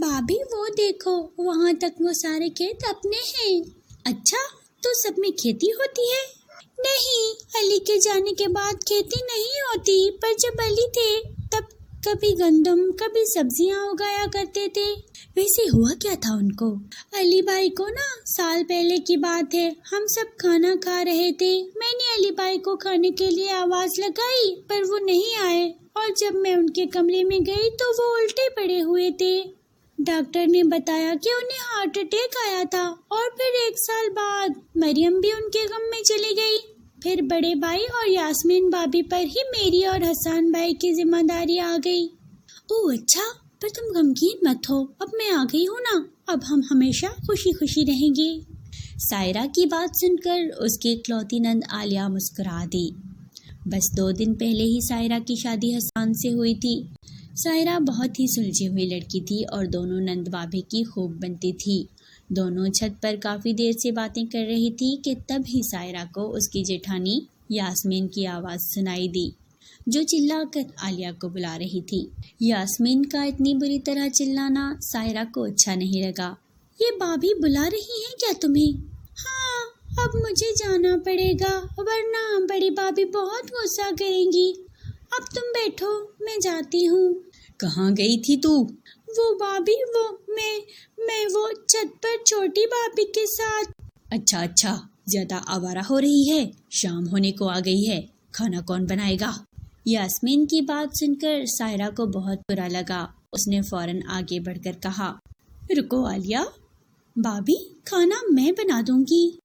भाभी वो देखो, वहाँ तक वो सारे खेत अपने हैं। अच्छा, तो सब में खेती होती है? नहीं, अली के जाने के बाद खेती नहीं होती, पर जब अली थे तब कभी गंदम कभी सब्जियां उगाया करते थे। वैसे हुआ क्या था उनको? अली भाई को ना, साल पहले की बात है, हम सब खाना खा रहे थे। मैंने अली भाई को खाने के लिए आवाज लगाई, पर वो नहीं आए, और जब मैं उनके कमरे में गई तो वो उल्टे पड़े हुए थे। डॉक्टर ने बताया कि उन्हें हार्ट अटैक आया था, और फिर 1 साल बाद मरियम भी उनके गम में चली गई। फिर बड़े भाई और यास्मीन भाभी पर ही मेरी और हसन भाई की जिम्मेदारी आ गई। ओह अच्छा, पर तुम गमगीन मत हो, अब मैं आ गई हूँ ना, अब हम हमेशा खुशी खुशी रहेंगे। सायरा की बात सुनकर उसकी इकलौती नंद आलिया मुस्कुरा दी। बस 2 दिन पहले ही सायरा की शादी हसन से हुई थी। सायरा बहुत ही सुलझी हुई लड़की थी और दोनों नंद भाभी की खूब बनती थी। दोनों छत पर काफी देर से बातें कर रही थी कि तभी सायरा को उसकी जेठानी यास्मीन की आवाज सुनाई दी, जो चिल्लाकर आलिया को बुला रही थी। यास्मीन का इतनी बुरी तरह चिल्लाना सायरा को अच्छा नहीं लगा। ये भाभी बुला रही हैं क्या तुम्हें? हाँ, अब मुझे जाना पड़ेगा, वरना बड़ी भाभी बहुत गुस्सा करेंगी। अब तुम बैठो, मैं जाती हूँ। कहाँ गई थी तू? वो भाभी, वो मैं वो छत पर छोटी भाभी के साथ। अच्छा, ज्यादा आवारा हो रही है, शाम होने को आ गई है, खाना कौन बनाएगा? यास्मीन की बात सुनकर सायरा को बहुत बुरा लगा। उसने फौरन आगे बढ़कर कहा, रुको आलिया, भाभी खाना मैं बना दूंगी।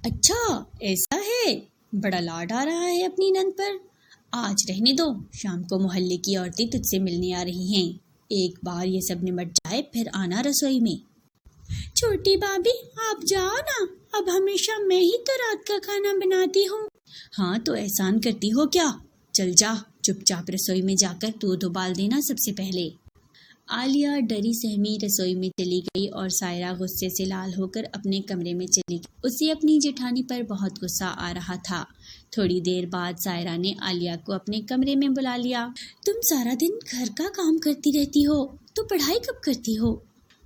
अच्छा ऐसा है, बड़ा लाड आ रहा है अपनी नंद पर। आज रहने दो, शाम को मोहल्ले की औरतें तुझसे मिलने आ रही हैं। एक बार ये सब निमट जाए फिर आना रसोई में। छोटी भाभी आप जाओ ना, अब हमेशा मैं ही तो रात का खाना बनाती हूँ। हाँ तो एहसान करती हो क्या? चल जा, चुपचाप रसोई में जाकर दूध उबाल देना सबसे पहले। आलिया डरी सहमी रसोई में चली गई और सायरा गुस्से से लाल होकर अपने कमरे में चली गई। उसे अपनी जेठानी पर बहुत गुस्सा आ रहा था। थोड़ी देर बाद सायरा ने आलिया को अपने कमरे में बुला लिया। तुम सारा दिन घर का काम करती रहती हो, तो पढ़ाई कब करती हो?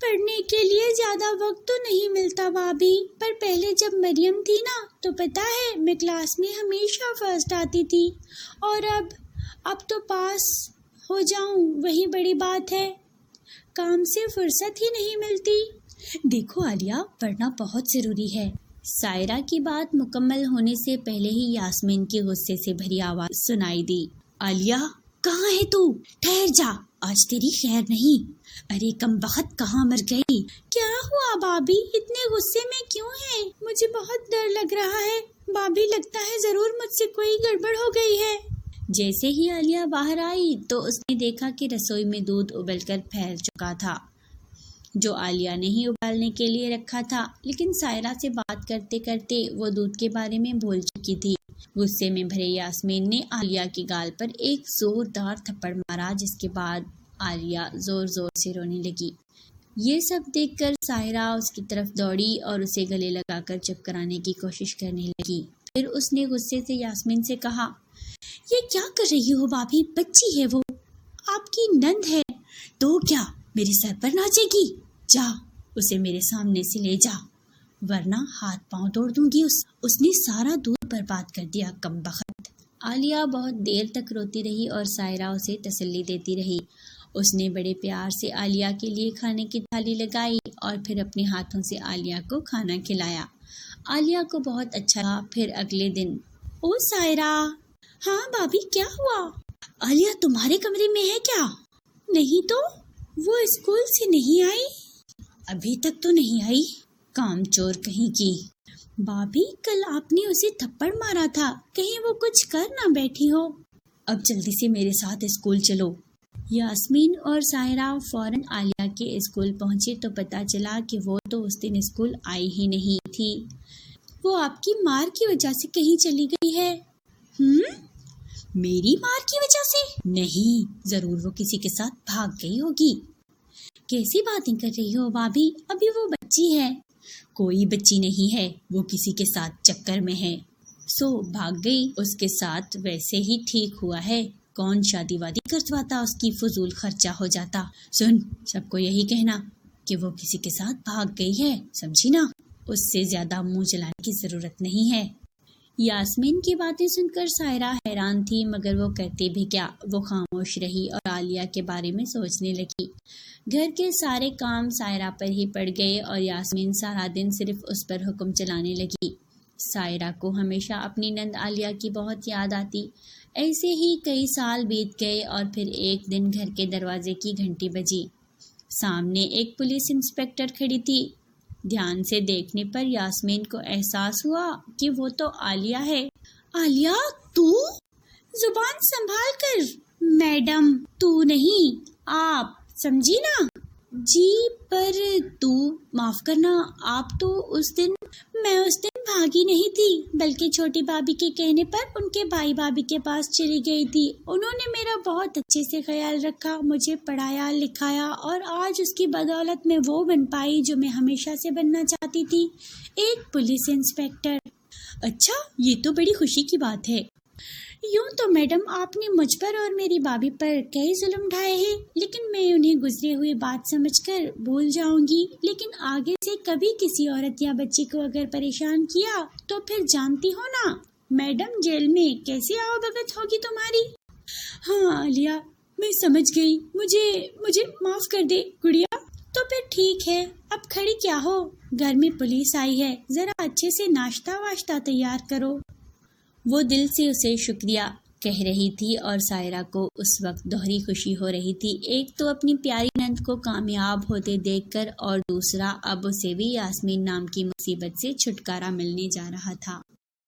पढ़ने के लिए ज्यादा वक्त तो नहीं मिलता भाभी, पर पहले जब मरियम थी ना, तो पता है मैं क्लास में हमेशा फर्स्ट आती थी, और अब तो पास हो जाऊं वही बड़ी बात है। काम से फुर्सत ही नहीं मिलती। देखो आलिया, पढ़ना बहुत जरूरी है। सायरा की बात मुकम्मल होने से पहले ही यास्मीन की गुस्से से भरी आवाज सुनाई दी। आलिया कहाँ है तू? ठहर जा, आज तेरी खैर नहीं। अरे कमबख्त, कहाँ मर गई? क्या हुआ भाभी, इतने गुस्से में क्यों है? मुझे बहुत डर लग रहा है भाभी, लगता है जरूर मुझसे कोई गड़बड़ हो गई है। जैसे ही आलिया बाहर आई तो उसने देखा कि रसोई में दूध उबलकर फैल चुका था, जो आलिया ने ही उबालने के लिए रखा था। लेकिन सायरा से बात करते करते वो दूध के बारे में भूल चुकी थी। गुस्से में भरे यास्मीन ने आलिया की गाल पर एक जोरदार थप्पड़ मारा, जिसके बाद आलिया जोर जोर से रोने लगी। ये सब देखकर सायरा उसकी तरफ दौड़ी और उसे गले लगाकर चुप कराने की कोशिश करने लगी। फिर उसने गुस्से से यास्मीन से कहा, ये क्या कर रही हो भाभी? बच्ची है वो, आपकी नंद है, तो क्या मेरे सर पर नाचेगी? जा, उसे मेरे सामने से ले जा, वरना हाथ पांव तोड़ दूंगी। उसने सारा दूध बर्बाद कर दिया, कमबख्त। आलिया बहुत देर तक रोती रही और सायरा उसे तसल्ली देती रही। उसने बड़े प्यार से आलिया के लिए खाने की थाली लगाई और फिर अपने हाथों से आलिया को खाना खिलाया। आलिया को बहुत अच्छा लगा। फिर अगले दिन, ओ सायरा। हाँ भाभी, क्या हुआ? आलिया तुम्हारे कमरे में है क्या? नहीं तो, वो स्कूल से नहीं आई? अभी तक तो नहीं आई, कामचोर कहीं की। भाभी कल आपने उसे थप्पड़ मारा था, कहीं वो कुछ कर ना बैठी हो। अब जल्दी से मेरे साथ स्कूल चलो। यास्मीन और सायरा फौरन आलिया के स्कूल पहुंचे तो पता चला कि वो तो उस दिन स्कूल आई ही नहीं थी। वो आपकी मार की वजह से कहीं चली गई है। मेरी मार की वजह से? नहीं, जरूर वो किसी के साथ भाग गई होगी। कैसी बातें कर रही हो भाभी, अभी वो बच्ची है। कोई बच्ची नहीं है, वो किसी के साथ चक्कर में है, सो भाग गई उसके साथ। वैसे ही ठीक हुआ है, कौन शादी वादी करवाता, उसकी फजूल खर्चा हो जाता। सुन, सबको यही कहना, کہ وہ کسی کے ساتھ بھاگ گئی ہے، سمجھی نا؟ اس سے زیادہ منہ چلانے کی ضرورت نہیں ہے۔ یاسمین کی باتیں سن کر سائرہ حیران تھی، مگر وہ کرتی بھی کیا؟ وہ خاموش رہی اور عالیہ کے بارے میں سوچنے لگی۔ گھر کے سارے کام سائرہ پر ہی پڑ گئے اور یاسمین سارا دن صرف اس پر حکم چلانے لگی۔ سائرہ کو ہمیشہ اپنی نند عالیہ کی بہت یاد آتی۔ ایسے ہی کئی سال بیت گئے اور پھر ایک دن گھر کے دروازے کی گھنٹی بجی۔ سامنے ایک پولیس انسپکٹر کھڑی تھی۔ دھیان سے دیکھنے پر یاسمین کو احساس ہوا کہ وہ تو عالیہ ہے۔ عالیہ، تو؟ زبان سنبھال کر، میڈم، تو نہیں، آپ، سمجھی نا؟ جی، پر تو، معاف کرنا، آپ تو میں اس دن بھاگی نہیں تھی، بلکہ چھوٹی بھابھی کے کہنے پر ان کے بھائی بھابھی کے پاس چلی گئی تھی۔ انہوں نے میرا بہت اچھے سے خیال رکھا، مجھے پڑھایا لکھایا، اور آج اس کی بدولت میں وہ بن پائی جو میں ہمیشہ سے بننا چاہتی تھی، ایک پولیس انسپکٹر۔ اچھا، یہ تو بڑی خوشی کی بات ہے۔ یوں تو میڈم آپ نے مجھ پر اور میری بھابھی پر کئی ظلم ڈھائے ہیں، لیکن میں انہیں گزری ہوئی بات سمجھ کر بھول جاؤں گی، لیکن آگے سے کبھی کسی عورت یا بچی کو اگر پریشان کیا تو پھر جانتی ہو نا میڈم، جیل میں کیسی آؤ بھگت ہوگی تمہاری۔ ہاں عالیہ، میں سمجھ گئی، مجھے معاف کر دے گڑیا۔ تو پھر ٹھیک ہے، اب کھڑی کیا ہو؟ گھر میں پولیس آئی ہے، ذرا اچھے سے ناشتہ واشتہ تیار کرو۔ وہ دل سے اسے شکریہ کہہ رہی تھی اور سائرہ کو اس وقت دوہری خوشی ہو رہی تھی، ایک تو اپنی پیاری نند کو کامیاب ہوتے دیکھ کر، اور دوسرا اب اسے بھی یاسمین نام کی مصیبت سے چھٹکارا ملنے جا رہا تھا۔